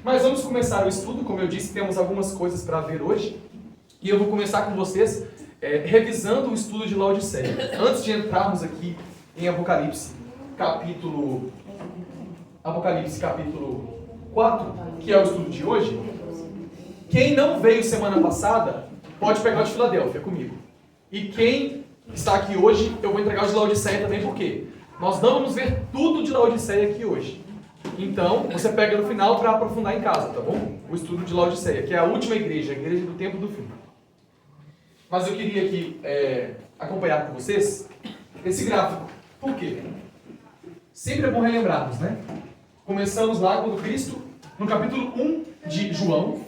Mas vamos começar o estudo. Como eu disse, temos algumas coisas para ver hoje. E eu vou começar com vocês revisando o estudo de Laodiceia. Antes de entrarmos aqui em Apocalipse capítulo 4, que é o estudo de hoje, quem não veio semana passada pode pegar o de Filadélfia comigo. E quem está aqui hoje, eu vou entregar o de Laodiceia também, porque nós não vamos ver tudo de Laodiceia aqui hoje. Então, você pega no final para aprofundar em casa, tá bom? O estudo de Laodiceia, que é a última igreja, a igreja do tempo do fim. Mas eu queria aqui acompanhar com vocês esse gráfico. Por quê? Sempre é bom relembrarmos, né? Começamos lá quando Cristo, no capítulo 1 de João,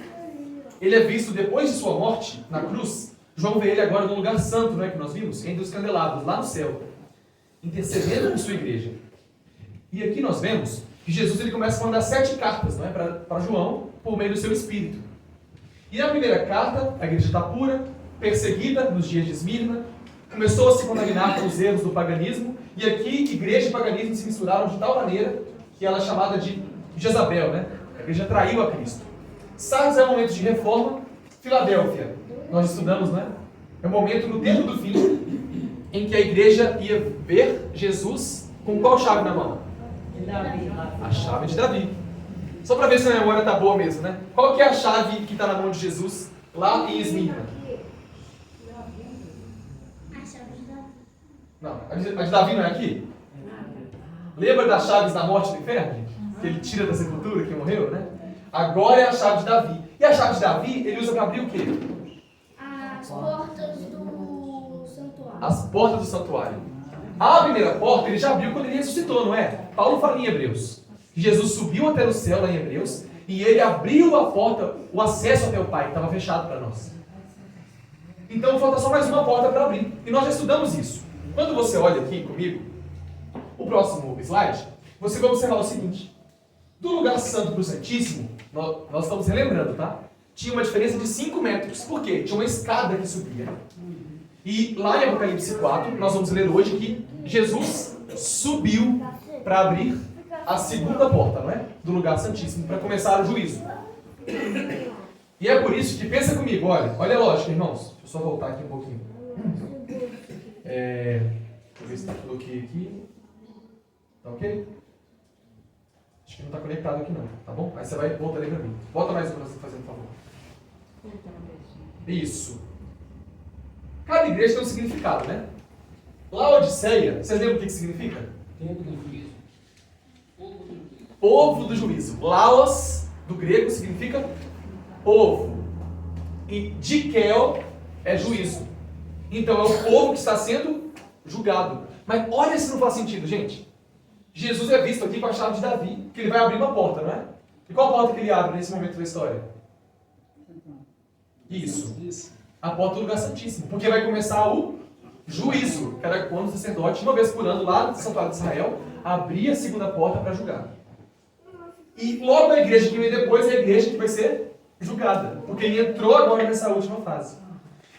ele é visto depois de sua morte na cruz. João vê ele agora no lugar santo, né, que nós vimos, entre os candelabros, lá no céu, intercedendo por sua igreja. E aqui nós vemos que Jesus ele começa a mandar 7 cartas, não é, para João, por meio do seu Espírito. E na primeira carta, a igreja está pura, perseguida nos dias de Esmirna, começou a se contaminar com os erros do paganismo, e aqui igreja e paganismo se misturaram de tal maneira que ela é chamada de Jezabel, né? A igreja traiu a Cristo. Sardes é um momento de reforma. Filadélfia, nós estudamos, né? É um momento no tempo do fim em que a igreja ia ver Jesus com qual chave na mão? A chave de Davi. Só para ver se a memória está boa mesmo, né? Qual que é a chave que está na mão de Jesus lá em Esmirna? Não, a de Davi não é aqui? Lembra das chaves da morte do inferno, gente? Que ele tira da sepultura, que morreu, né? Agora é a chave de Davi. E a chave de Davi, ele usa para abrir o quê? As portas do santuário. As portas do santuário. A primeira porta, ele já abriu quando ele ressuscitou, não é? Paulo fala em Hebreus que Jesus subiu até o céu, lá em Hebreus, e ele abriu a porta, o acesso até o Pai, que estava fechado para nós. Então falta só mais uma porta para abrir. E nós já estudamos isso. Quando você olha aqui comigo, o próximo slide, você vai observar o seguinte. Do lugar santo para o Santíssimo, nós estamos relembrando, tá? Tinha uma diferença de 5 metros. Por quê? Tinha uma escada que subia. E lá em Apocalipse 4, nós vamos ler hoje que Jesus subiu para abrir a segunda porta, não é? Do lugar santíssimo, para começar o juízo. E é por isso que, pensa comigo, olha a lógica, irmãos. Deixa eu só voltar aqui um pouquinho. Deixa eu ver se está tudo ok aqui. Tá ok? Acho que não está conectado aqui não, tá bom? Aí você vai voltar ali para mim. Volta mais um para você fazer um favor. Isso. Cada igreja tem um significado, né? Laodiceia, vocês lembram o que significa? Tempo do juízo. Povo do juízo. Laos, do grego, significa povo. E dikel é juízo. Então é o povo que está sendo julgado. Mas olha se não faz sentido, gente. Jesus é visto aqui com a chave de Davi, que ele vai abrir uma porta, não é? E qual porta que ele abre nesse momento da história? Isso. A porta do lugar santíssimo. Porque vai começar o juízo, que era quando o sacerdote, uma vez por ano, lá no santuário de Israel, abria a segunda porta para julgar. E logo a igreja que vem depois é a igreja que vai ser julgada. Porque ele entrou agora nessa última fase.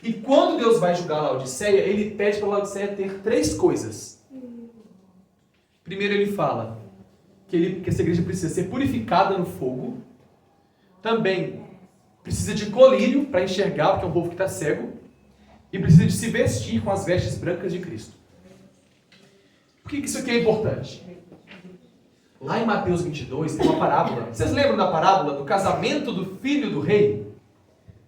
E quando Deus vai julgar a Laodiceia, ele pede para a Laodiceia ter 3 coisas. Primeiro ele fala que essa igreja precisa ser purificada no fogo. Também precisa de colírio para enxergar, porque é um povo que está cego. E precisa de se vestir com as vestes brancas de Cristo. Por que isso aqui é importante? Lá em Mateus 22 tem uma parábola. Vocês lembram da parábola do casamento do filho do rei?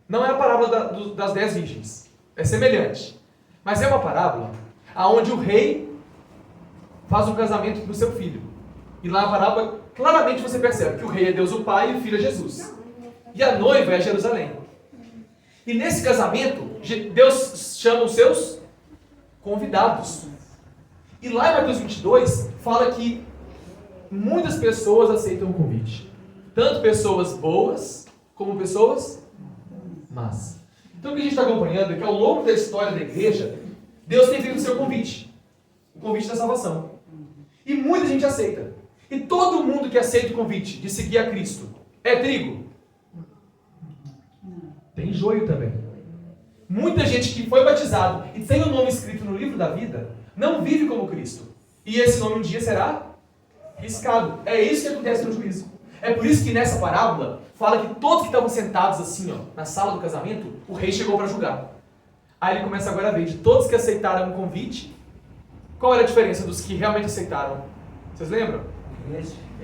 Não é a parábola das 10 virgens. É semelhante. Mas é uma parábola onde o rei faz um casamento para o seu filho. E lá na parábola, claramente você percebe que o rei é Deus o Pai e o filho é Jesus. E a noiva é Jerusalém. E nesse casamento, Deus chama os seus convidados. E lá em Mateus 22, fala que muitas pessoas aceitam o convite. Tanto pessoas boas, como pessoas más. Então o que a gente está acompanhando é que ao longo da história da igreja, Deus tem feito o seu convite. O convite da salvação. E muita gente aceita. E todo mundo que aceita o convite de seguir a Cristo é trigo? Tem joio também. Muita gente que foi batizado e tem o nome escrito no livro da vida, não vive como Cristo. E esse nome um dia será riscado. É isso que acontece no juízo. É por isso que nessa parábola fala que todos que estavam sentados assim, ó, na sala do casamento, o rei chegou para julgar. Aí ele começa agora a ver de todos que aceitaram o convite, qual era a diferença dos que realmente aceitaram? Vocês lembram?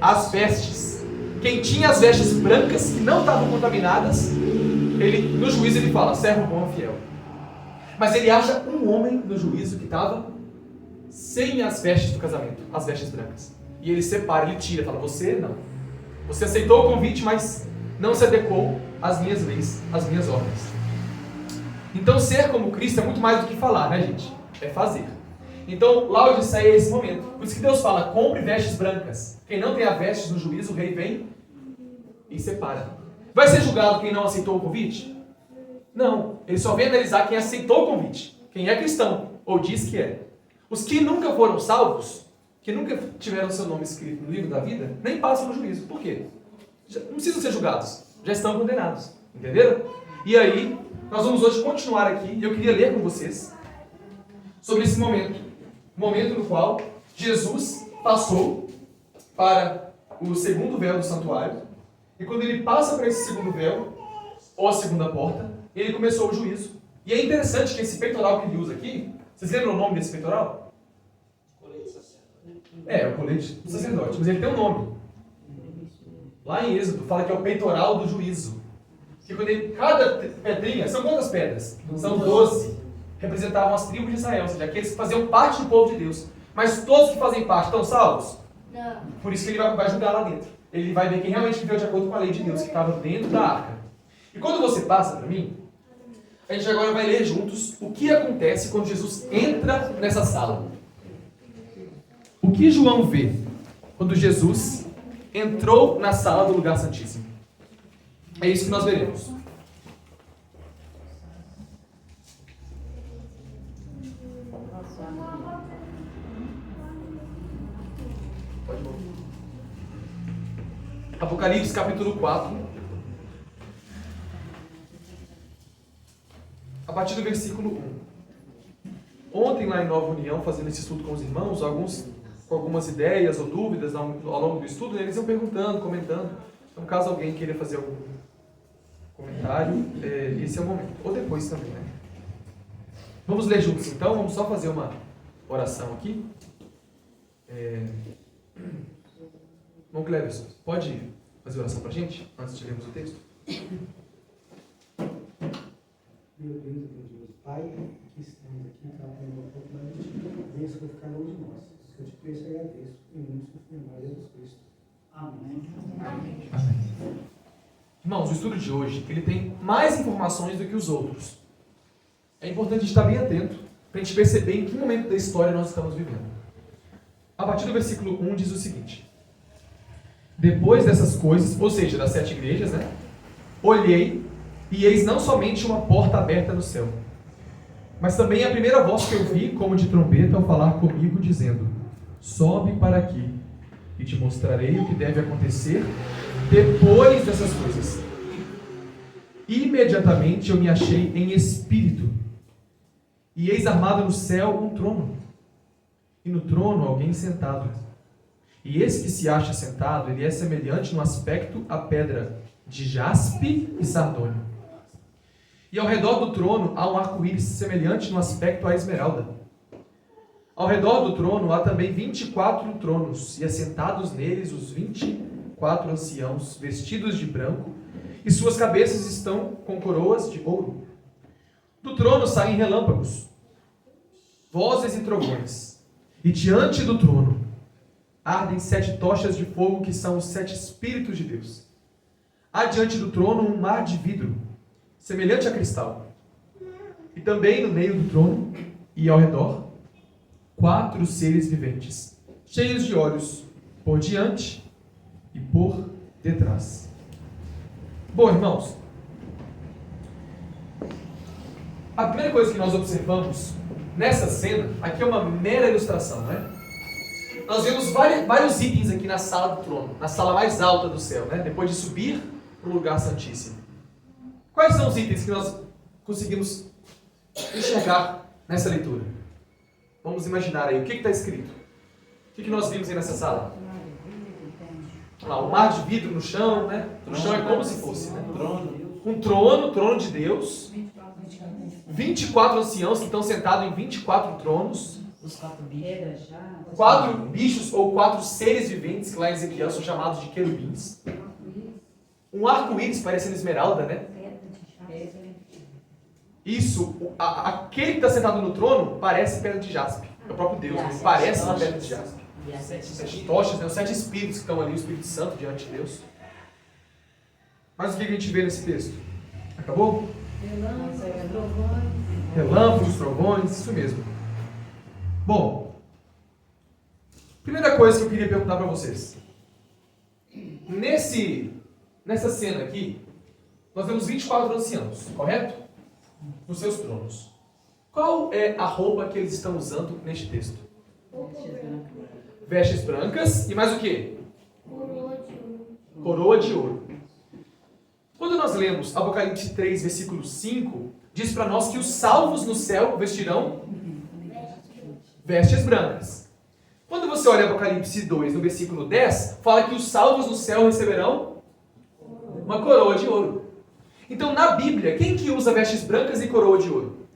As vestes. Quem tinha as vestes brancas, que não estavam contaminadas, no juízo ele fala, servo bom e fiel. Mas ele acha um homem no juízo que estava sem as vestes do casamento, as vestes brancas. E ele separa, ele tira, fala, você não. Você aceitou o convite, mas não se adequou às minhas leis, às minhas ordens. Então ser como Cristo é muito mais do que falar, né, gente? É fazer. Então Laodiceia é esse momento. Por isso que Deus fala, compre vestes brancas. Quem não tem a vestes no juízo, o rei vem e separa. Vai ser julgado quem não aceitou o convite? Não. Ele só vem analisar quem aceitou o convite. Quem é cristão, ou diz que é. Os que nunca foram salvos, que nunca tiveram seu nome escrito no livro da vida, nem passam no juízo. Por quê? Não precisam ser julgados. Já estão condenados. Entenderam? E aí, nós vamos hoje continuar aqui, e eu queria ler com vocês sobre esse momento. O momento no qual Jesus passou para o segundo véu do santuário, e quando ele passa para esse segundo véu, ou a segunda porta, ele começou o juízo. E é interessante que esse peitoral que ele usa aqui, vocês lembram o nome desse peitoral? É o colete do sacerdote, mas ele tem um nome. Lá em Êxodo fala que é o peitoral do juízo. Que quando cada pedrinha, são quantas pedras? São 12. Representavam as tribos de Israel, ou seja, aqueles que faziam parte do povo de Deus. Mas todos que fazem parte estão salvos? Não. Por isso que ele vai julgar lá dentro. Ele vai ver quem realmente viveu de acordo com a lei de Deus, que estava dentro da arca. E quando você passa para mim, a gente agora vai ler juntos o que acontece quando Jesus entra nessa sala. O que João vê quando Jesus entrou na sala do lugar santíssimo? É isso que nós veremos. Pode voltar. Apocalipse capítulo 4. A partir do versículo 1. Ontem lá em Nova União, fazendo esse estudo com os irmãos, alguns com algumas ideias ou dúvidas ao longo do estudo, eles iam perguntando, comentando. Então, caso alguém queira fazer algum comentário, esse é o momento. Ou depois também, né? Vamos ler juntos então, vamos só fazer uma oração aqui. Bom, Cleverson, pode fazer oração pra gente, antes de lermos o texto? Meu Deus, meu Deus, Pai, que estamos aqui, está tendo uma oportunidade de bênção ficar longe de nós. Eu te peço e agradeço, em nome de Jesus Cristo. Amém. Amém. Irmãos, o estudo de hoje, ele tem mais informações do que os outros. É importante a gente estar bem atento, para a gente perceber em que momento da história nós estamos vivendo. A partir do versículo 1 diz o seguinte: depois dessas coisas, ou seja, das 7 igrejas, né? Olhei, e eis não somente uma porta aberta no céu, mas também a primeira voz que eu vi, como de trombeta, ao falar comigo, dizendo: sobe para aqui, e te mostrarei o que deve acontecer depois dessas coisas. Imediatamente eu me achei em espírito, e eis armado no céu um trono, e no trono alguém sentado. E esse que se acha sentado, ele é semelhante no aspecto à pedra de jaspe e sardônio. E ao redor do trono há um arco-íris semelhante no aspecto à esmeralda. Ao redor do trono há também 24 tronos, e assentados neles os 24 anciãos, vestidos de branco, e suas cabeças estão com coroas de ouro. Do trono saem relâmpagos, vozes e trovões, e diante do trono ardem 7 tochas de fogo, que são os 7 Espíritos de Deus. Há diante do trono um mar de vidro, semelhante a cristal. E também no meio do trono e ao redor, 4 seres viventes, cheios de olhos por diante e por detrás. Bom, irmãos, a primeira coisa que nós observamos nessa cena, aqui é uma mera ilustração, né? Nós vemos vários itens aqui na sala do trono, na sala mais alta do céu, né? Depois de subir para o lugar santíssimo. Quais são os itens que nós conseguimos enxergar nessa leitura? Vamos imaginar aí, o que está escrito? O que nós vimos aí nessa sala? lá, um mar de vidro no chão, né? No chão é como se fosse, né? Um trono de Deus. 24 anciãos que estão sentados em 24 tronos. Os 4 bichos. 4 bichos ou 4 seres viventes, que lá em Ezequiel são chamados de querubins. Um arco-íris parecendo esmeralda, né? Isso, aquele que está sentado no trono parece pedra de jaspe. É o próprio Deus, ele parece uma pedra de jaspe. As tochas, né? Os 7 espíritos que estão ali, o Espírito Santo diante de Deus. Mas o que a gente vê nesse texto? Acabou? Relâmpagos, trovões, isso mesmo. Bom, primeira coisa que eu queria perguntar para vocês. Nessa cena aqui, nós temos 24 anciãos, correto? Nos seus tronos. Qual é a roupa que eles estão usando neste texto? Vestes brancas e mais o quê? Coroa de ouro. Quando nós lemos Apocalipse 3, versículo 5, diz para nós que os salvos no céu vestirão vestes brancas. Quando você olha Apocalipse 2, no versículo 10, fala que os salvos no céu receberão uma coroa de ouro. Então, na Bíblia, quem que usa vestes brancas e coroa de ouro?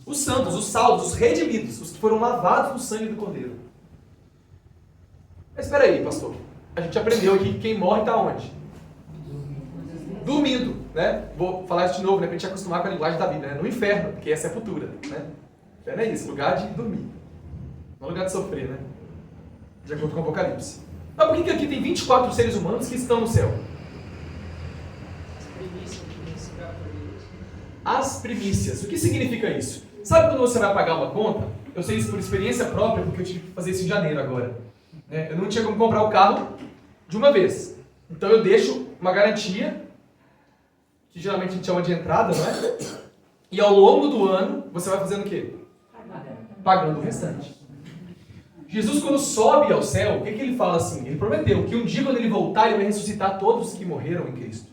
Os santos, os salvos, os redimidos, os que foram lavados no sangue do Cordeiro. Mas espera aí, pastor. A gente aprendeu aqui que quem morre está onde? Dormindo, né? Vou falar isso de novo, né? Pra gente acostumar com a linguagem da Bíblia, né? No inferno, porque essa é a futura, né? O inferno é isso, lugar de dormir. Não lugar de sofrer, né? De acordo com o Apocalipse. Mas por que aqui tem 24 seres humanos que estão no céu? As primícias. O que significa isso? Sabe quando você vai pagar uma conta? Eu sei isso por experiência própria, porque eu tive que fazer isso em janeiro agora. Eu não tinha como comprar o carro de uma vez. Então eu deixo uma garantia, que geralmente a gente chama de entrada, não é? E ao longo do ano, você vai fazendo o quê? Pagando o restante. Jesus, quando sobe ao céu, o que ele fala assim? Ele prometeu que um dia, quando ele voltar, ele vai ressuscitar todos que morreram em Cristo.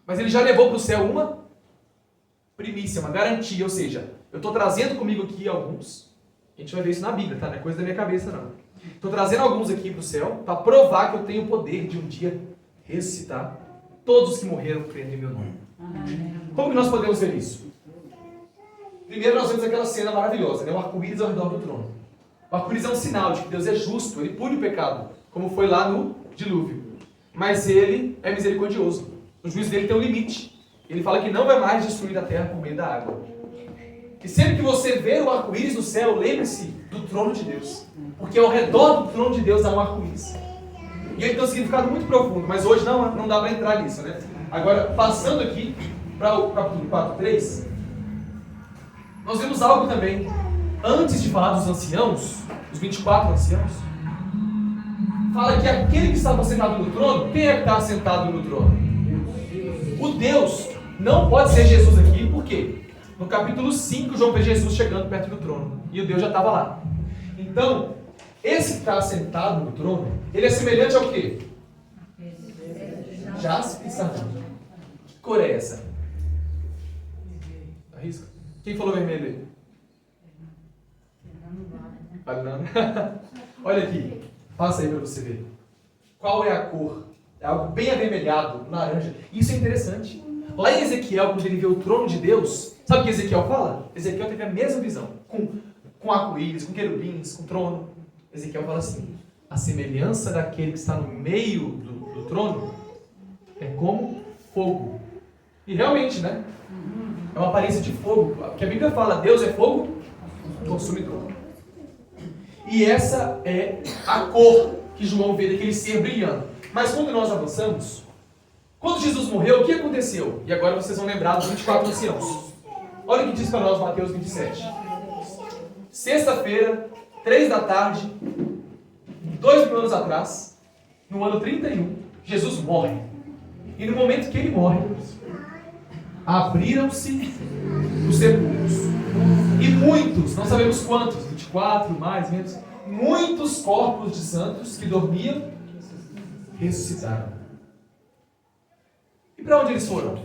Mas ele já levou para o céu uma primícia, uma garantia, ou seja, eu estou trazendo comigo aqui alguns, a gente vai ver isso na Bíblia, tá? Não é coisa da minha cabeça, não. Estou trazendo alguns aqui para o céu, para provar que eu tenho o poder de um dia ressuscitar todos que morreram crendo em meu nome. Como que nós podemos ver isso? Primeiro nós vemos aquela cena maravilhosa, né? O arco-íris ao redor do trono. O arco-íris é um sinal de que Deus é justo, ele pune o pecado, como foi lá no dilúvio. Mas ele é misericordioso. O juízo dele tem um limite. Ele fala que não vai mais destruir a terra por meio da água. E sempre que você ver o arco-íris no céu, lembre-se do trono de Deus. Porque ao redor do trono de Deus há um arco-íris. E ele tem um significado muito profundo, mas hoje não dá para entrar nisso, né? Agora, passando aqui para o capítulo 4:3, nós vemos algo também. Antes de falar dos anciãos, os 24 anciãos, fala que aquele que estava sentado no trono, quem é que está sentado no trono? O Deus. Não pode ser Jesus aqui, por quê? No capítulo 5, João vê Jesus chegando perto do trono. E o Deus já estava lá. Então, esse que está sentado no trono, ele é semelhante ao quê? Jaspe e sardinha. Que cor é essa? Arrisca. Quem falou vermelho aí? Olha aqui. Passa aí para você ver. Qual é a cor? É algo bem avermelhado, laranja. Isso é interessante. Lá em Ezequiel, quando ele vê o trono de Deus, sabe o que Ezequiel fala? Ezequiel teve a mesma visão. Com arco-íris, com querubins, com trono. Ezequiel fala assim: a semelhança daquele que está no meio do trono é como fogo. E realmente, né? É uma aparência de fogo. Porque a Bíblia fala, Deus é fogo consumidor. E essa é a cor que João vê daquele ser brilhando. Mas quando nós avançamos, quando Jesus morreu, o que aconteceu? E agora vocês vão lembrar dos 24 anciãos. Olha o que diz para nós Mateus 27. Sexta-feira, 3 da tarde, 2.000 anos atrás, no ano 31, Jesus morre. E no momento que ele morre, abriram-se os sepulcros. E muitos, não sabemos quantos, 24, mais, menos, muitos corpos de santos que dormiam, ressuscitaram. E para onde eles foram?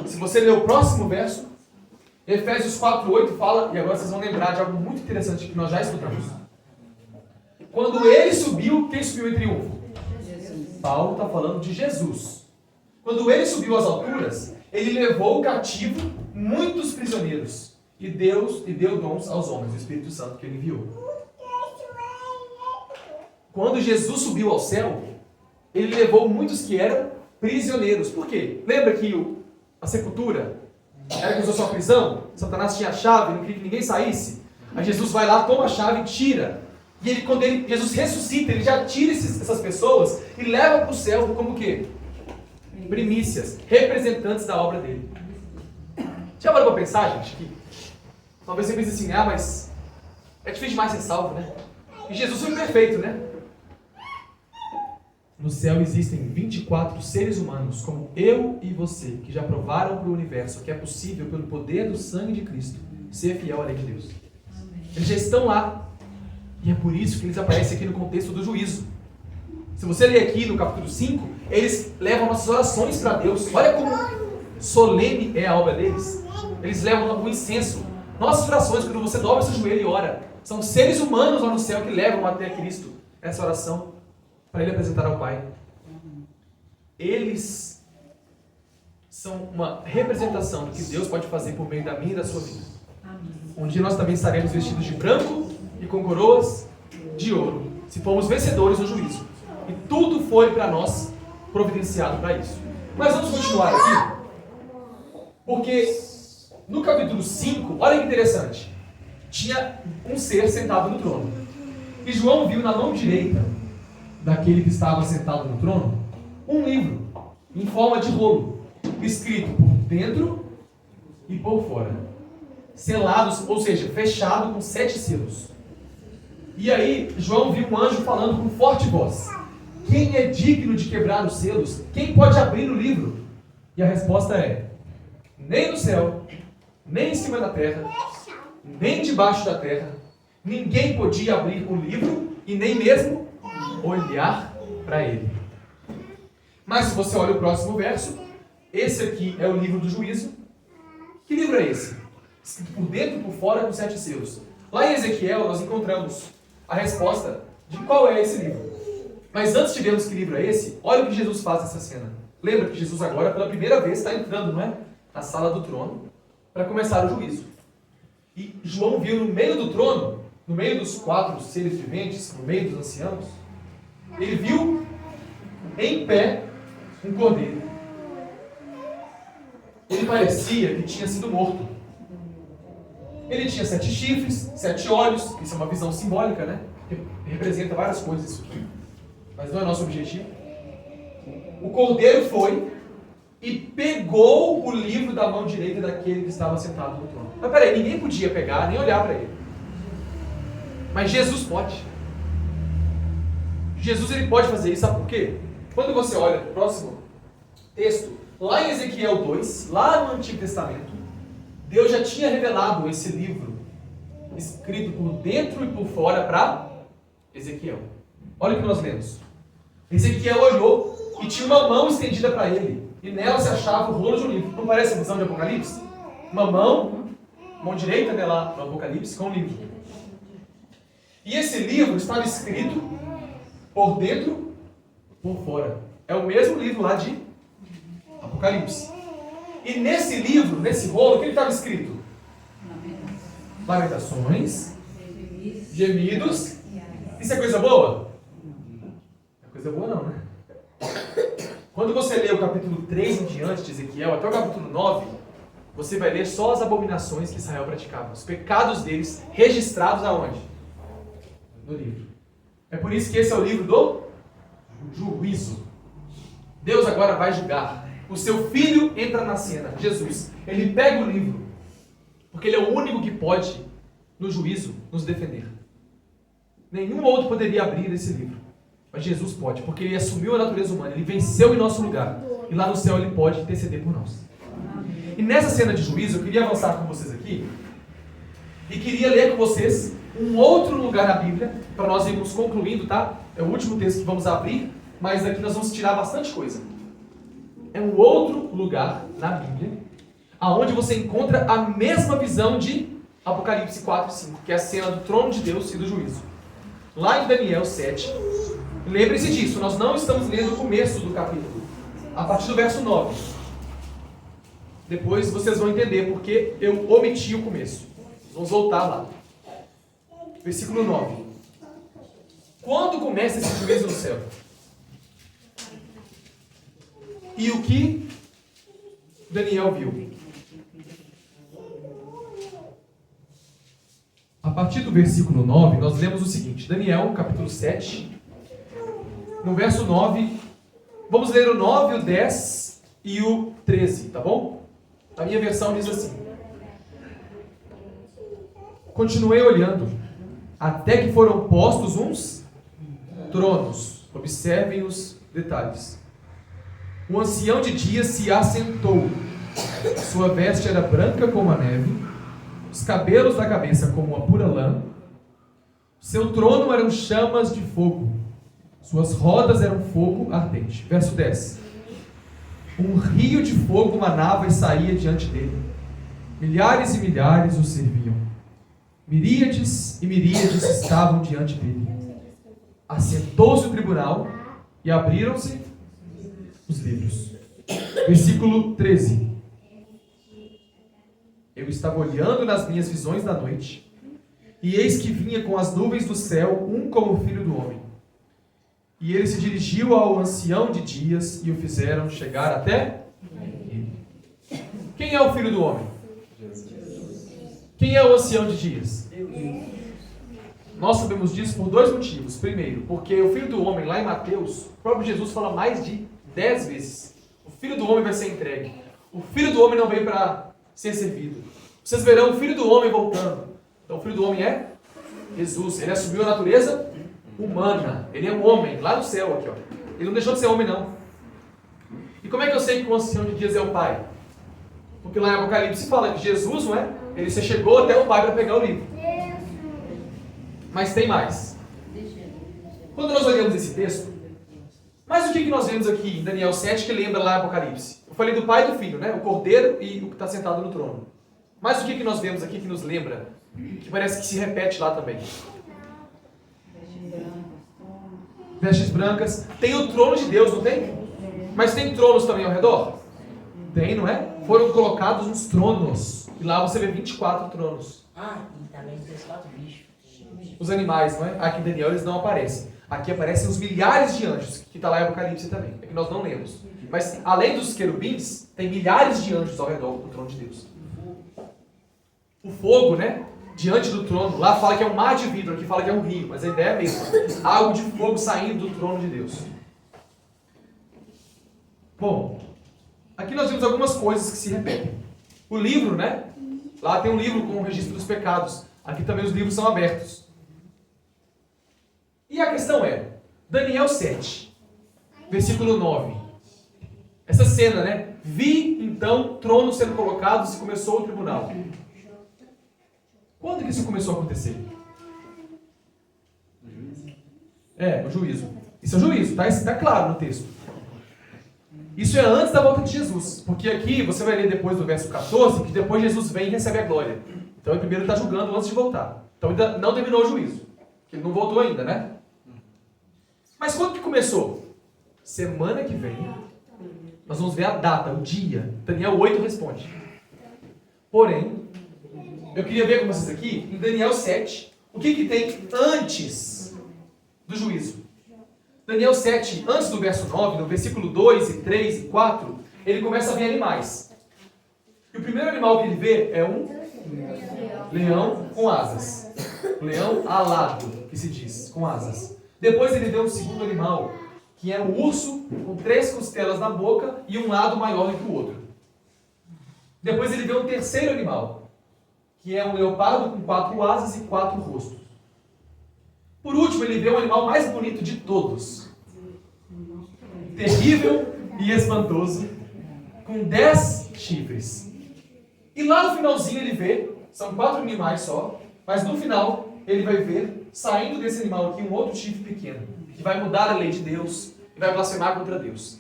Se você ler o próximo verso, Efésios 4:8 fala, e agora vocês vão lembrar de algo muito interessante que nós já estudamos. Quando ele subiu, quem subiu em triunfo? Paulo está falando de Jesus. Quando ele subiu às alturas, ele levou cativo muitos prisioneiros e deu dons aos homens, o Espírito Santo que ele enviou. Quando Jesus subiu ao céu, ele levou muitos que eram prisioneiros. Por quê? Lembra que a sepultura era como se fosse uma prisão? Satanás tinha a chave, não queria que ninguém saísse. Aí Jesus vai lá, toma a chave e tira. E quando Jesus ressuscita, ele já tira essas pessoas e leva para o céu como o quê? Primícias, representantes da obra dele. Já parou para pensar, gente, que talvez você pense assim, mas é difícil demais ser salvo, né? E Jesus foi perfeito, né? No céu existem 24 seres humanos, como eu e você, que já provaram para o universo que é possível, pelo poder do sangue de Cristo, ser fiel à lei de Deus. Eles já estão lá. E é por isso que eles aparecem aqui no contexto do juízo. Se você ler aqui no capítulo 5, eles levam nossas orações para Deus. Olha como solene é a obra deles. Eles levam o incenso. Nossas orações, quando você dobra seu joelho e ora, são seres humanos lá no céu que levam até Cristo essa oração para Ele apresentar ao Pai. Eles são uma representação do que Deus pode fazer por meio da minha e da sua vida. Um dia nós também estaremos vestidos de branco e com coroas de ouro, se formos vencedores no juízo. E tudo foi para nós providenciado para isso. Mas vamos continuar aqui, porque no capítulo 5, olha que interessante, tinha um ser sentado no trono. E João viu na mão direita daquele que estava sentado no trono um livro em forma de rolo, escrito por dentro e por fora, selados, ou seja, fechado com 7 selos. E aí João viu um anjo falando com forte voz: quem é digno de quebrar os selos? Quem pode abrir o livro? E a resposta é: nem no céu, nem em cima da terra, nem debaixo da terra, ninguém podia abrir o livro e nem mesmo olhar para ele. Mas se você olha o próximo verso, esse aqui é o livro do juízo. Que livro é esse? Escrito por dentro e por fora com 7 selos. Lá em Ezequiel nós encontramos a resposta de qual é esse livro. Mas antes de vermos que livro é esse, olha o que Jesus faz nessa cena. Lembra que Jesus agora, pela primeira vez, está entrando, não é? Na sala do trono, para começar o juízo. E João viu no meio do trono, no meio dos 4 seres viventes, no meio dos anciãos, ele viu em pé um cordeiro. Ele parecia que tinha sido morto. Ele tinha 7 chifres, 7 olhos, isso é uma visão simbólica, né? Representa várias coisas isso aqui, mas não é nosso objetivo. O cordeiro foi e pegou o livro da mão direita daquele que estava sentado no trono. Mas peraí, ninguém podia pegar, nem olhar para ele. Mas Jesus pode. Jesus ele pode fazer isso, sabe por quê? Quando você olha para o próximo texto, lá em Ezequiel 2, lá no Antigo Testamento, Deus já tinha revelado esse livro, escrito por dentro e por fora para Ezequiel. Olha o que nós lemos. Ezequiel olhou e tinha uma mão estendida para ele, e nela se achava o rolo de um livro. Não parece a visão de Apocalipse? Uma mão direita dela no Apocalipse com um livro. E esse livro estava escrito por dentro, por fora. É o mesmo livro lá de Apocalipse. E nesse livro, nesse rolo, o que estava escrito? Lamentações, gemidos. Isso é coisa boa? Não é coisa boa não, né? Quando você lê o capítulo 3 em diante de Ezequiel, até o capítulo 9, você vai ler só as abominações que Israel praticava, os pecados deles registrados aonde? No livro. É por isso que esse é o livro do juízo. Deus agora vai julgar. O seu filho entra na cena, Jesus. Ele pega o livro, porque ele é o único que pode, no juízo, nos defender. Nenhum outro poderia abrir esse livro. Mas Jesus pode, porque ele assumiu a natureza humana, ele venceu em nosso lugar. E lá no céu ele pode interceder por nós. E nessa cena de juízo, eu queria avançar com vocês aqui, e queria ler com vocês um outro lugar na Bíblia, para nós irmos concluindo, tá? É o último texto que vamos abrir, mas daqui nós vamos tirar bastante coisa. É um outro lugar na Bíblia, aonde você encontra a mesma visão de Apocalipse 4 e 5, que é a cena do trono de Deus e do juízo. lá em Daniel 7, lembre-se disso, nós não estamos lendo o começo do capítulo, a partir do verso 9. Depois vocês vão entender porque eu omiti o começo. Vamos voltar lá. Versículo 9. Quando começa esse juízo no céu? E o que Daniel viu? A partir do versículo 9, nós lemos o seguinte. Daniel, capítulo 7. No verso 9, vamos ler o 9, o 10 e o 13, tá bom? A minha versão diz assim. Continuei olhando, até que foram postos uns tronos. Observem os detalhes. O ancião de dias se assentou. Sua veste era branca como a neve, os cabelos da cabeça como a pura lã. Seu trono eram chamas de fogo, suas rodas eram fogo ardente. Verso 10. Um rio de fogo manava e saía diante dele. Milhares e milhares o serviam. Miríades e miríades estavam diante dele. Assentou-se o tribunal e abriram-se os livros. Versículo 13. Eu estava olhando nas minhas visões da noite, e eis que vinha com as nuvens do céu um como o filho do homem. E ele se dirigiu ao ancião de dias e o fizeram chegar até ele. Quem é o filho do homem? Quem é o ancião de dias? Nós sabemos disso por dois motivos. Primeiro, porque o filho do homem, lá em Mateus, o próprio Jesus fala mais de 10 vezes. O filho do homem vai ser entregue. O filho do homem não veio para ser servido. Vocês verão o filho do homem voltando. Então o filho do homem é Jesus. Ele assumiu a natureza humana. Ele é um homem, lá no céu aqui, ó. Ele não deixou de ser homem, não. E como é que eu sei que o ancião de dias é o Pai? Porque lá em Apocalipse fala que Jesus, não é? Ele se chegou até o Pai para pegar o livro. Mas tem mais. Quando nós olhamos esse texto, mas o que nós vemos aqui em Daniel 7 que lembra lá em Apocalipse? Eu falei do Pai e do Filho, né? O Cordeiro e o que está sentado no trono. Mas o que nós vemos aqui que nos lembra? Que parece que se repete lá também. Vestes brancas. Tem o trono de Deus, não tem? Mas tem tronos também ao redor? Tem, não é? Foram colocados uns tronos. E lá você vê 24 tronos. E também tem os 4 bichos. Os animais, não é? Aqui em Daniel eles não aparecem. Aqui aparecem os milhares de anjos, que está lá em Apocalipse também. É que nós não lemos. Mas além dos querubins, tem milhares de anjos ao redor do trono de Deus. O fogo, né? Diante do trono. Lá fala que é um mar de vidro, aqui fala que é um rio. Mas a ideia é a mesma. Algo de fogo saindo do trono de Deus. Bom, aqui nós vemos algumas coisas que se repetem. O livro, né? Lá tem um livro com o registro dos pecados. Aqui também os livros são abertos. E a questão é, Daniel 7, versículo 9. Essa cena, né? Vi, então, tronos sendo colocados e começou o tribunal. Quando que isso começou a acontecer? O juízo. Isso é o juízo, tá? Isso está claro no texto. Isso é antes da volta de Jesus. Porque aqui, você vai ler depois do verso 14, que depois Jesus vem e recebe a glória. Então ele primeiro está julgando antes de voltar. Então ainda não terminou o juízo. Porque ele não voltou ainda, né? Mas quando que começou? Semana que vem, nós vamos ver a data, o dia. Daniel 8 responde. Porém, eu queria ver com vocês aqui, em Daniel 7, o que tem antes do juízo. Daniel 7, antes do verso 9, no versículo 2 e 3 e 4, ele começa a ver animais. E o primeiro animal que ele vê é um leão com asas. Leão alado, que se diz, com asas. Depois ele vê um segundo animal, que é um urso com 3 costelas na boca e um lado maior do que o outro. Depois ele vê um terceiro animal, que é um leopardo com 4 asas e 4 rostos. Por último, ele vê o animal mais bonito de todos. Terrível e espantoso, com 10 chifres. E lá no finalzinho ele vê, são 4 animais só, mas no final ele vai ver, saindo desse animal aqui, um outro chifre pequeno, que vai mudar a lei de Deus e vai blasfemar contra Deus.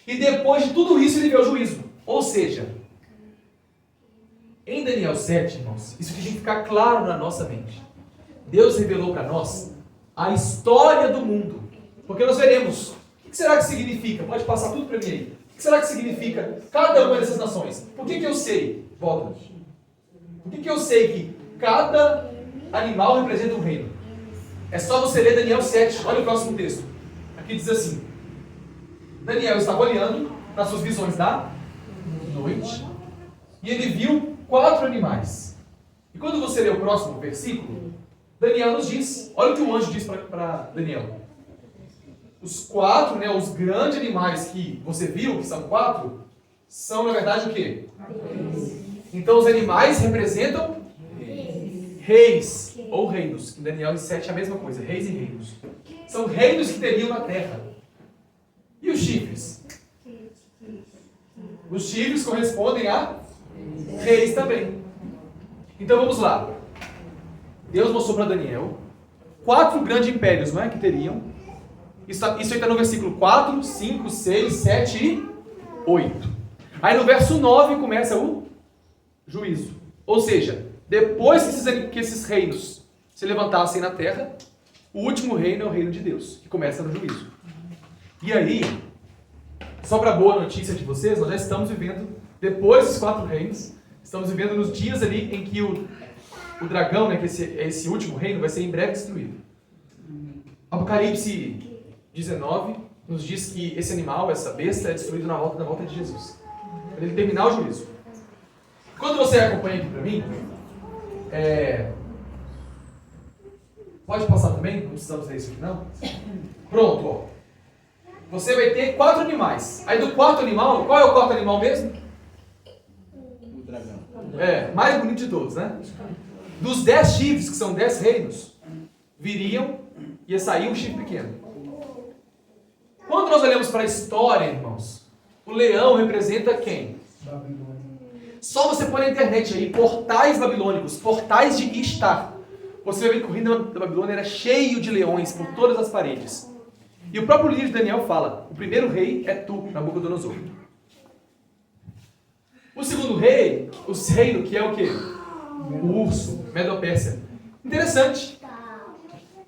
E depois de tudo isso ele vê o juízo. Ou seja, em Daniel 7, irmãos, isso tem que ficar claro na nossa mente. Deus revelou para nós a história do mundo. Porque nós veremos, o que será que significa? Pode passar tudo para mim aí. O que será que significa cada uma dessas nações? Por que eu sei? Volta. Por que eu sei que cada animal representa um reino? É só você ler Daniel 7. Olha o próximo texto. Aqui diz assim: Daniel estava olhando nas suas visões da noite e ele viu 4 animais. E quando você lê o próximo versículo, Daniel nos diz, olha o que o anjo diz para Daniel. Os 4, né, os grandes animais que você viu, que são 4, são na verdade o quê? Então os animais representam reis ou reinos. Em Daniel 7 é a mesma coisa, reis e reinos. São reinos que teriam na terra. E os chifres? Os chifres correspondem a reis também. Então vamos lá. Deus mostrou para Daniel 4 grandes impérios, não é? Que teriam. Isso aí está no versículo 4, 5, 6, 7 e 8. Aí no verso 9 começa o juízo. Ou seja, depois que esses reinos se levantassem na terra, o último reino é o reino de Deus, que começa no juízo. E aí, só para boa notícia de vocês, nós já estamos vivendo, depois dos 4 reinos, estamos vivendo nos dias ali em que o dragão, né, que esse último reino, vai ser em breve destruído. Apocalipse 19 nos diz que esse animal, essa besta, é destruído na volta de Jesus. Para ele terminar o juízo. Quando você acompanha aqui para mim, pode passar também? Não precisamos ler isso aqui, não? Pronto, ó. Você vai ter 4 animais. Aí do 4º animal, qual é o 4º animal mesmo? O dragão. Mais bonito de todos, né? Dos 10 chifres, que são 10 reinos, ia sair um chifre pequeno. Quando nós olhamos para a história, irmãos, o leão representa quem? Babilônia. Só você põe na internet aí, portais babilônicos, portais de Ishtar. Você vai ver que o reino da Babilônia era cheio de leões por todas as paredes. E o próprio livro de Daniel fala, o primeiro rei é tu, Nabucodonosor. O segundo rei, o reino, que é o quê? O urso, Medo-Pérsia. Interessante.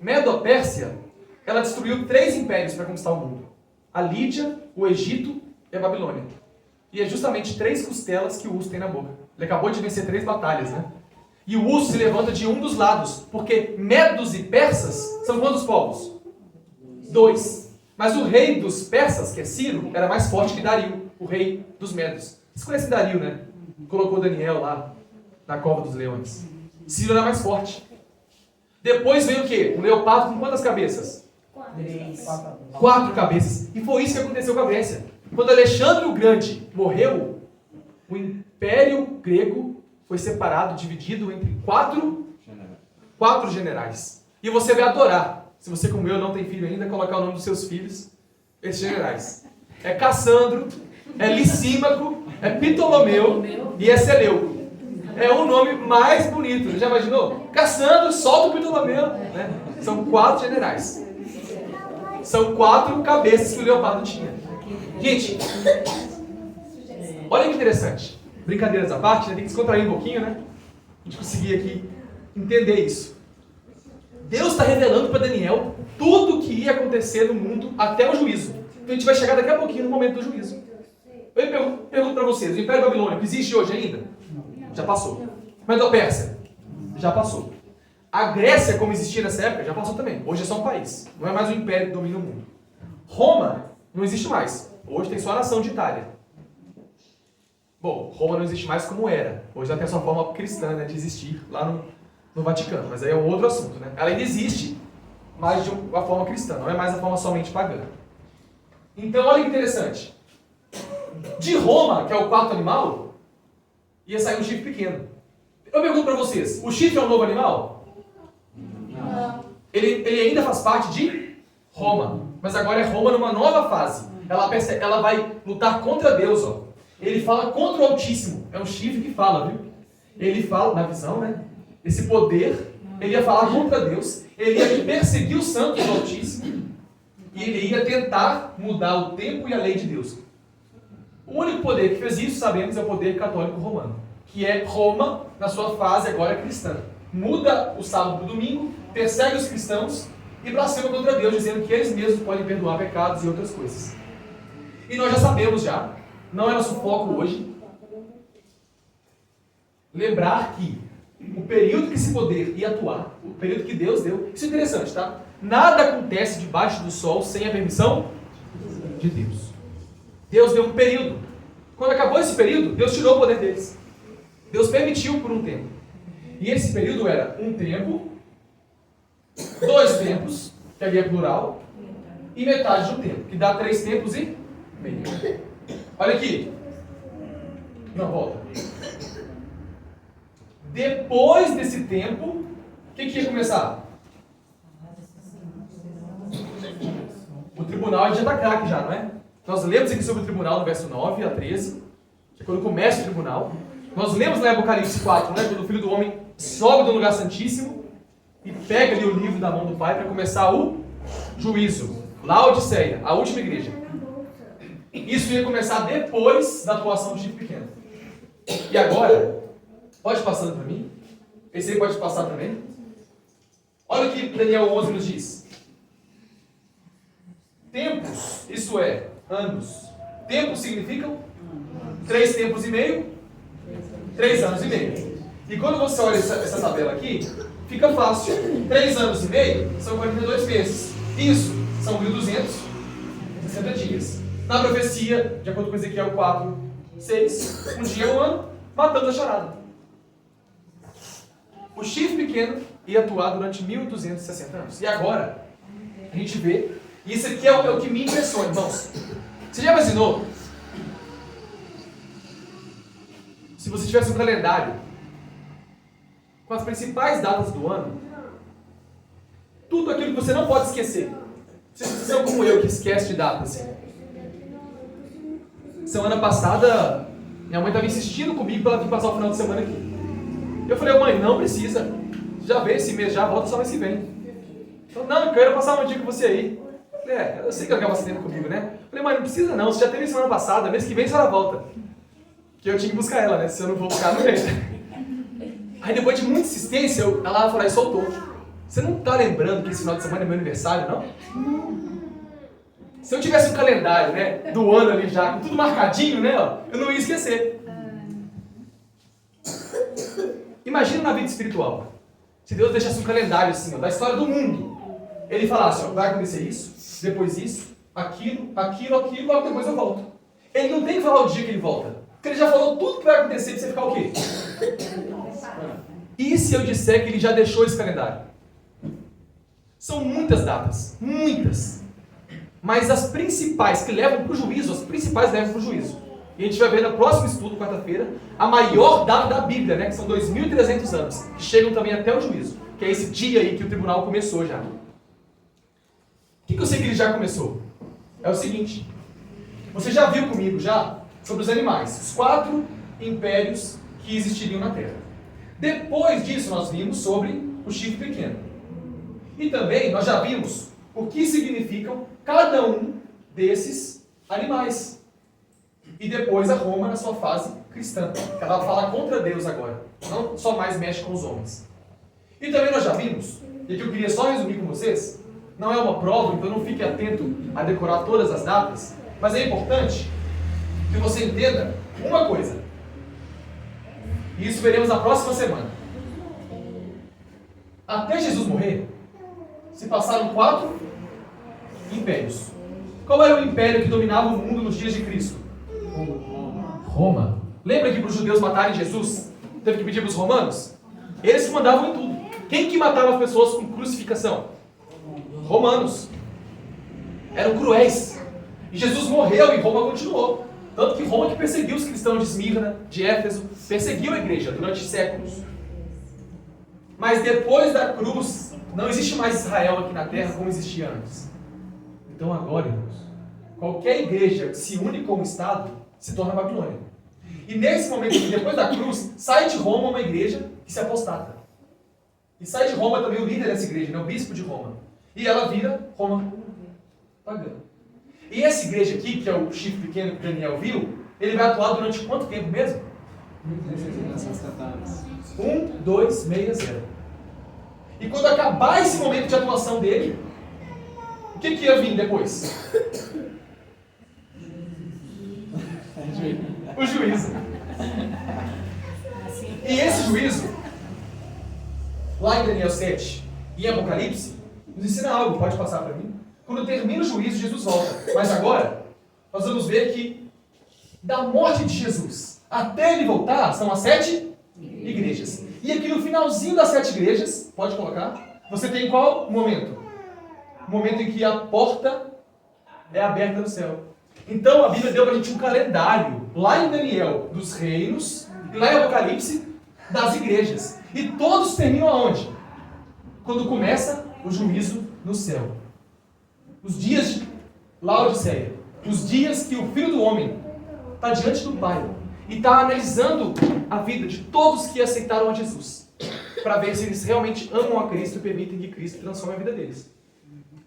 Medo-Pérsia, ela destruiu 3 impérios para conquistar o mundo. A Lídia, o Egito e a Babilônia. E é justamente 3 costelas que o urso tem na boca. Ele acabou de vencer 3 batalhas, né? E o urso se levanta de um dos lados, porque medos e persas são quantos povos? 2. Mas o rei dos persas, que é Ciro, era mais forte que Dario, o rei dos medos. Vocês conhecem Dario, né? Colocou Daniel lá na cova dos leões. Ciro era mais forte. Depois veio o quê? Um leopardo com quantas cabeças? 4 cabeças. E foi isso que aconteceu com a Grécia. Quando Alexandre o Grande morreu, o Império Grego foi separado, dividido entre 4 generais. E você vai adorar. Se você, como eu, não tem filho ainda, colocar o nome dos seus filhos, esses generais. É Cassandro, é Licímaco, é Ptolomeu e é Seleuco. É o nome mais bonito. Já imaginou? Cassandro, solta o Ptolomeu. Né? São 4 generais. São 4 cabeças que o leopardo tinha. Gente, olha que interessante. Brincadeiras à parte, né? Tem que descontrair um pouquinho, né? A gente conseguir aqui entender isso. Deus está revelando para Daniel tudo o que ia acontecer no mundo até o juízo. Então a gente vai chegar daqui a pouquinho no momento do juízo. Eu pergunto para vocês, o Império Babilônico existe hoje ainda? Já passou. Medo-Pérsia? Já passou. A Grécia, como existia nessa época, já passou também. Hoje é só um país. Não é mais um império que domina o mundo. Roma não existe mais. Hoje tem só a nação de Itália. Bom, Roma não existe mais como era. Hoje ela tem a sua forma cristã, né, de existir lá no Vaticano. Mas aí é um outro assunto, né? Ela ainda existe, mas de uma forma cristã. Não é mais a forma somente pagã. Então, olha que interessante. De Roma, que é o 4º animal, ia sair um chifre pequeno. Eu pergunto para vocês, o chifre é um novo animal? Não. Ele ainda faz parte de Roma. Mas agora é Roma numa nova fase. Ela vai lutar contra Deus, ó. Ele fala contra o Altíssimo. É um chifre que fala, viu? Ele fala, na visão, né? Esse poder, ele ia falar contra Deus. Ele ia perseguir os santos do Altíssimo. E ele ia tentar mudar o tempo e a lei de Deus. O único poder que fez isso, sabemos, é o poder católico romano. Que é Roma, na sua fase agora cristã. Muda o sábado para o domingo, persegue os cristãos e blasfemam contra Deus, dizendo que eles mesmos podem perdoar pecados e outras coisas. E nós já sabemos não é nosso foco hoje, lembrar que o período que esse poder ia atuar, o período que Deus deu, isso é interessante, tá? Nada acontece debaixo do sol sem a permissão de Deus. Deus deu um período. Quando acabou esse período, Deus tirou o poder deles. Deus permitiu por um tempo. E esse período era um tempo, 2 tempos, que ali é plural, e metade de um tempo, que dá 3 tempos e meio. Olha aqui. Não, volta. Depois desse tempo, o que ia começar? O tribunal já está craque já, não é? Nós lemos aqui sobre o tribunal no verso 9 a 13, que é quando começa o tribunal. Nós lemos lá em Apocalipse 4, né, quando o Filho do Homem sobe do lugar santíssimo e pega ali o livro da mão do Pai para começar o juízo. Laodiceia, a última igreja. Isso ia começar depois da atuação do chifre pequeno. E agora, pode passando para mim? Esse aí pode passar também? Olha o que Daniel 11 nos diz. Tempos, isso é, anos. Tempos significam 3 tempos e meio, 3 anos e meio. E quando você olha essa tabela aqui, fica fácil. 3 anos e meio são 42 meses. Isso são 1.260 dias. Na profecia, de acordo com Ezequiel 4, 6, um dia um ano, matamos a charada. O chifre pequeno ia atuar durante 1.260 anos. E agora, a gente vê, e isso aqui é o que me impressiona, irmãos. Você já imaginou? Se você tivesse um calendário com as principais datas do ano, tudo aquilo que você não pode esquecer. Vocês são como eu, que esquece de data, assim. Semana passada, minha mãe estava insistindo comigo para ela vir passar o final de semana aqui. Eu falei, mãe, não precisa. Já veio esse mês, já volta só mês que vem. Então, não, eu quero passar um dia com você aí. Eu sei que ela quer passar tempo comigo, né? Eu falei, mãe, não precisa não, você já teve semana passada, mês que vem a senhora volta. Que eu tinha que buscar ela, né? Se eu não vou buscar, não vem. Aí depois de muita insistência, ela falou e soltou. Você não tá lembrando que esse final de semana é meu aniversário, não? Se eu tivesse um calendário, né, do ano ali já, com tudo marcadinho, né, ó, eu não ia esquecer. Imagina na vida espiritual. Se Deus deixasse um calendário assim, ó, da história do mundo. Ele falasse, ó, vai acontecer isso, depois isso, aquilo, logo depois eu volto. Ele não tem que falar o dia que ele volta. Porque ele já falou tudo que vai acontecer pra você ficar o quê? E se eu disser que ele já deixou esse calendário? São muitas datas, muitas. Mas as principais que levam para o juízo, E a gente vai ver no próximo estudo, quarta-feira, a maior data da Bíblia, né, que são 2.300 anos, que chegam também até o juízo, que é esse dia aí que o tribunal começou já. O que eu sei que ele já começou? É o seguinte, você já viu comigo já sobre os animais, os 4 impérios que existiriam na Terra. Depois disso nós vimos sobre o chifre pequeno. E também nós já vimos o que significam cada um desses animais. E depois a Roma na sua fase cristã, que ela fala contra Deus agora, não só mais mexe com os homens. E também nós já vimos, e aqui eu queria só resumir com vocês, não é uma prova, então não fique atento a decorar todas as datas, mas é importante que você entenda uma coisa. E isso veremos na próxima semana. Até Jesus morrer, se passaram 4 impérios. Qual era o império que dominava o mundo nos dias de Cristo? Roma. Lembra que para os judeus matarem Jesus, teve que pedir para os romanos? Eles que mandavam em tudo. Quem que matava as pessoas com crucificação? Romanos. Eram cruéis. E Jesus morreu e Roma continuou. Tanto que Roma que perseguiu os cristãos de Esmirna, de Éfeso, perseguiu a igreja durante séculos. Mas depois da cruz, não existe mais Israel aqui na terra como existia antes. Então agora, irmãos, qualquer igreja que se une como Estado se torna Babilônia. E nesse momento, depois da cruz, sai de Roma uma igreja que se apostata. E sai de Roma também o líder dessa igreja, né, o bispo de Roma. E ela vira Roma pagã. E essa igreja aqui, que é o chifre pequeno que Daniel viu, ele vai atuar durante quanto tempo mesmo? 1, 2, 6, 0. E quando acabar esse momento de atuação dele, O que ia vir depois? O juízo. E esse juízo, lá em Daniel 7 e em Apocalipse, nos ensina algo, pode passar para mim. Quando termina o juízo, Jesus volta. Mas agora, nós vamos ver que da morte de Jesus até ele voltar, são as 7 igrejas. E aqui no finalzinho das 7 igrejas, pode colocar, você tem qual momento? O momento em que a porta é aberta no céu. Então a Bíblia deu para a gente um calendário, lá em Daniel, dos reinos, e lá em Apocalipse, das igrejas. E todos terminam aonde? Quando começa o juízo no céu. Os dias de Laodiceia. Os dias que o Filho do Homem está diante do Pai e está analisando a vida de todos que aceitaram a Jesus, para ver se eles realmente amam a Cristo e permitem que Cristo transforme a vida deles.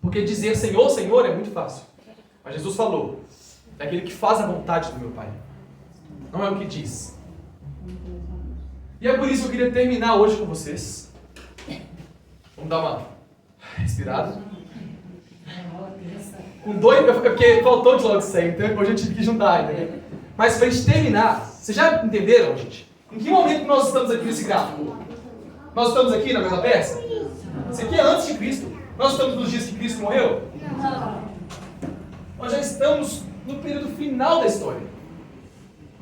Porque dizer Senhor, Senhor é muito fácil. Mas Jesus falou, é aquele que faz a vontade do meu Pai. Não é o que diz. E é por isso que eu queria terminar hoje com vocês. Vamos dar uma respirada. Com 2, porque faltou de Laodiceia, então hoje eu tive que juntar ainda, né? Mas para a gente terminar, vocês já entenderam, gente? Em que momento nós estamos aqui nesse gráfico? Nós estamos aqui na Mesa Persa? Isso aqui é antes de Cristo. Nós estamos nos dias que Cristo morreu? Não. Nós já estamos no período final da história.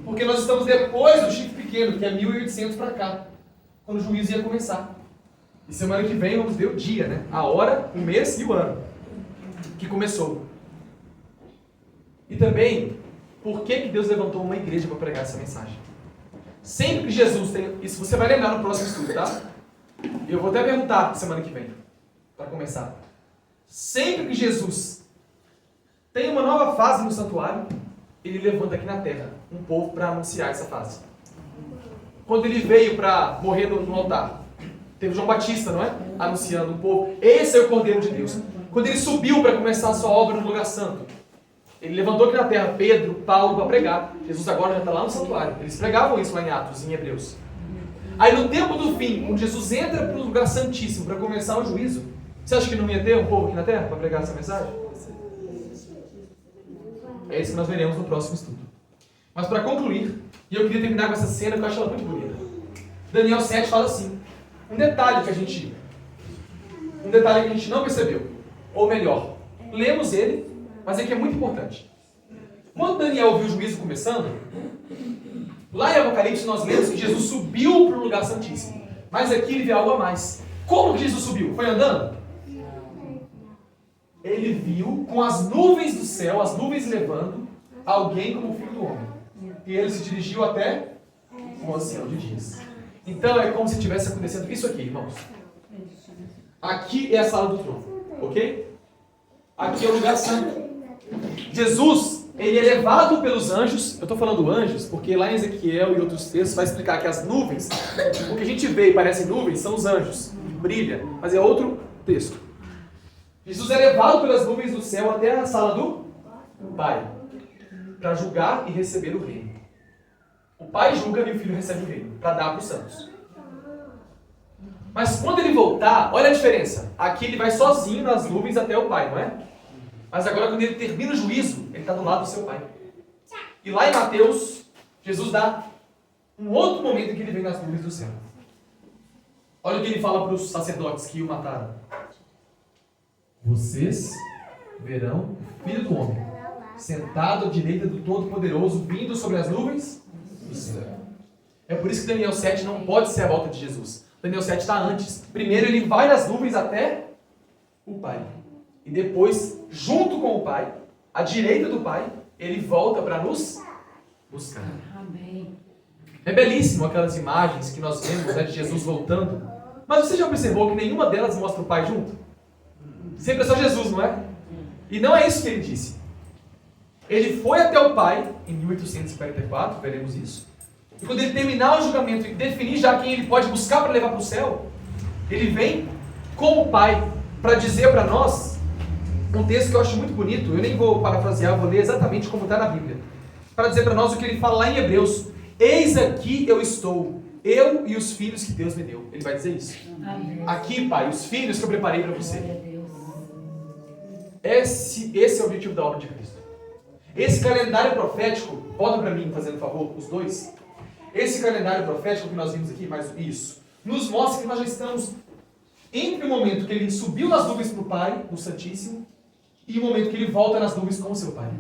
Porque nós estamos depois do chifre pequeno, que é 1800 para cá, quando o juízo ia começar. E semana que vem vamos ver o dia, né? A hora, o mês e o ano que começou. E também, por que Deus levantou uma igreja para pregar essa mensagem? Sempre que Jesus tem... Isso você vai lembrar no próximo estudo, tá? Eu vou até perguntar semana que vem, para começar. Sempre que Jesus tem uma nova fase no santuário, ele levanta aqui na terra um povo para anunciar essa fase. Quando ele veio para morrer no altar, teve João Batista, não é? Anunciando o povo. Esse é o Cordeiro de Deus. Quando ele subiu para começar a sua obra no lugar santo, ele levantou aqui na terra Pedro, Paulo para pregar. Jesus agora já está lá no santuário. Eles pregavam isso lá em Atos, em Hebreus. Aí no tempo do fim, quando Jesus entra para o lugar santíssimo para começar o juízo, você acha que não ia ter um povo aqui na terra para pregar essa mensagem? É isso que nós veremos no próximo estudo. Mas para concluir, e eu queria terminar com essa cena que eu acho ela muito bonita. Daniel 7 fala assim, um detalhe que a gente não percebeu. Ou melhor, lemos ele, mas é que é muito importante. Quando Daniel viu o juízo começando, lá em Apocalipse nós lemos que Jesus subiu para o lugar santíssimo. Mas aqui ele vê algo a mais. Como que Jesus subiu? Foi andando? Ele viu com as nuvens do céu, as nuvens levando alguém como o Filho do Homem. E ele se dirigiu até o ancião de dias. Então é como se tivesse acontecendo isso aqui, irmãos. Aqui é a sala do trono, ok? Aqui é o lugar santo. Jesus, ele é levado pelos anjos. Eu estou falando anjos porque lá em Ezequiel e outros textos vai explicar que as nuvens, o que a gente vê e parecem nuvens, são os anjos. Brilha, mas é outro texto. Jesus é levado pelas nuvens do céu até a sala do Pai, para julgar e receber o reino. O Pai julga e o Filho recebe o reino, para dar para os santos. Mas quando ele voltar, olha a diferença. Aqui ele vai sozinho nas nuvens até o Pai, não é? Mas agora quando ele termina o juízo, ele está do lado do seu Pai. E lá em Mateus, Jesus dá um outro momento em que ele vem nas nuvens do céu. Olha o que ele fala para os sacerdotes que o mataram. Vocês verão o Filho do Homem sentado à direita do Todo-Poderoso, vindo sobre as nuvens do céu. É por isso que Daniel 7 não pode ser a volta de Jesus. Daniel 7 está antes. Primeiro ele vai nas nuvens até o Pai. E depois, junto com o Pai, à direita do Pai, ele volta para nos buscar. Amém. É belíssimo aquelas imagens que nós vemos, né, de Jesus voltando. Mas você já percebeu que nenhuma delas mostra o Pai junto? Sempre é só Jesus, não é? E não é isso que ele disse. Ele foi até o Pai, em 1844, veremos isso. E quando ele terminar o julgamento e definir já quem ele pode buscar para levar para o céu, ele vem com o Pai para dizer para nós um texto que eu acho muito bonito. Eu nem vou parafrasear, vou ler exatamente como está na Bíblia. Para dizer para nós o que ele fala lá em Hebreus. Eis aqui eu estou, eu e os filhos que Deus me deu. Ele vai dizer isso. Amém. Aqui, Pai, os filhos que eu preparei para você. Esse é o objetivo da obra de Cristo. Esse calendário profético, volta para mim, fazendo favor, os dois. Esse calendário profético que nós vimos aqui, mais isso, nos mostra que nós já estamos entre o momento que ele subiu nas nuvens para o Pai, no Santíssimo, e o momento que ele volta nas nuvens com o seu Pai.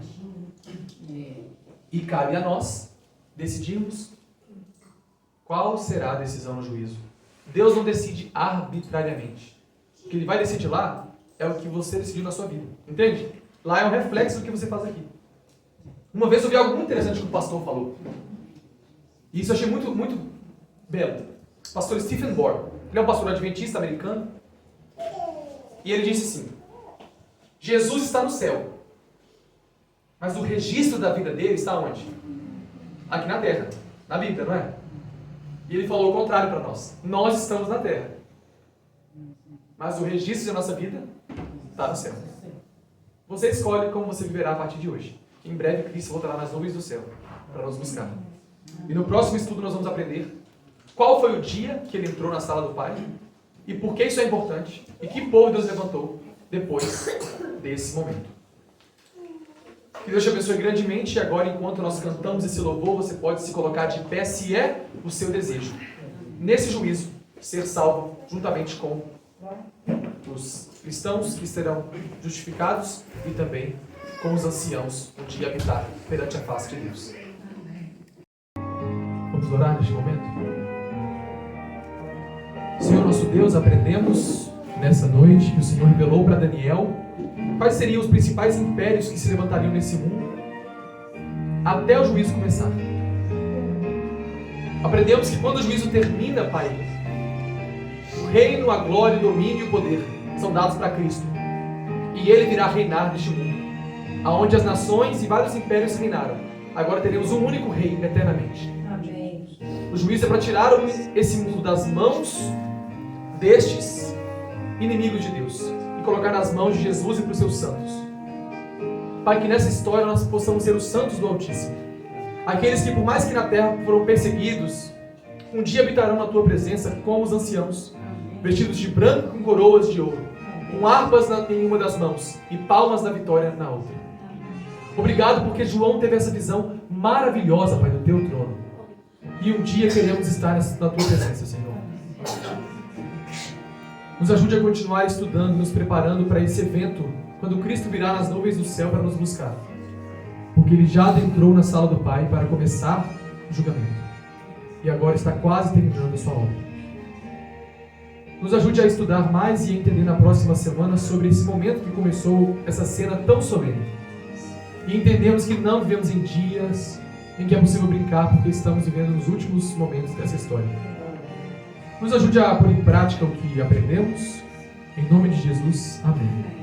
E cabe a nós decidirmos qual será a decisão no juízo. Deus não decide arbitrariamente. O que ele vai decidir lá é o que você decidiu na sua vida. Entende? Lá é um reflexo do que você faz aqui. Uma vez eu vi algo muito interessante que o pastor falou. E isso eu achei muito, muito belo. O pastor Stephen Bohr. Ele é um pastor adventista americano. E ele disse assim: Jesus está no céu. Mas o registro da vida dele está onde? Aqui na terra. Na Bíblia, não é? E ele falou o contrário para nós. Nós estamos na terra. Mas o registro da nossa vida está no céu. Você escolhe como você viverá a partir de hoje. Em breve Cristo voltará nas nuvens do céu para nos buscar. E no próximo estudo nós vamos aprender qual foi o dia que ele entrou na sala do Pai e por que isso é importante e que povo Deus levantou depois desse momento. Que Deus te abençoe grandemente. E agora, enquanto nós cantamos esse louvor, você pode se colocar de pé se é o seu desejo. Nesse juízo, ser salvo juntamente com os cristãos que serão justificados e também com os anciãos um dia habitar perante a face de Deus. Vamos orar neste momento? Senhor nosso Deus, aprendemos nessa noite que o Senhor revelou para Daniel quais seriam os principais impérios que se levantariam nesse mundo até o juízo começar. Aprendemos que quando o juízo termina, Pai, o reino, a glória, o domínio e o poder são dados para Cristo. E Ele virá reinar neste mundo, aonde as nações e vários impérios reinaram. Agora teremos um único rei eternamente. Amém. O juízo é para tirar esse mundo das mãos destes inimigos de Deus e colocar nas mãos de Jesus e para os seus santos. Pai, que nessa história nós possamos ser os santos do Altíssimo. Aqueles que, por mais que na terra foram perseguidos, um dia habitarão na tua presença como os anciãos, vestidos de branco com coroas de ouro, com harpas em uma das mãos e palmas da vitória na outra. Obrigado porque João teve essa visão maravilhosa, Pai, do teu trono. E um dia queremos estar na tua presença, Senhor. Nos ajude a continuar estudando, nos preparando para esse evento, quando Cristo virá nas nuvens do céu para nos buscar. Porque Ele já adentrou na sala do Pai para começar o julgamento. E agora está quase terminando a sua obra. Nos ajude a estudar mais e a entender na próxima semana sobre esse momento que começou essa cena tão solene. E entendemos que não vivemos em dias em que é possível brincar, porque estamos vivendo nos últimos momentos dessa história. Nos ajude a pôr em prática o que aprendemos. Em nome de Jesus, amém.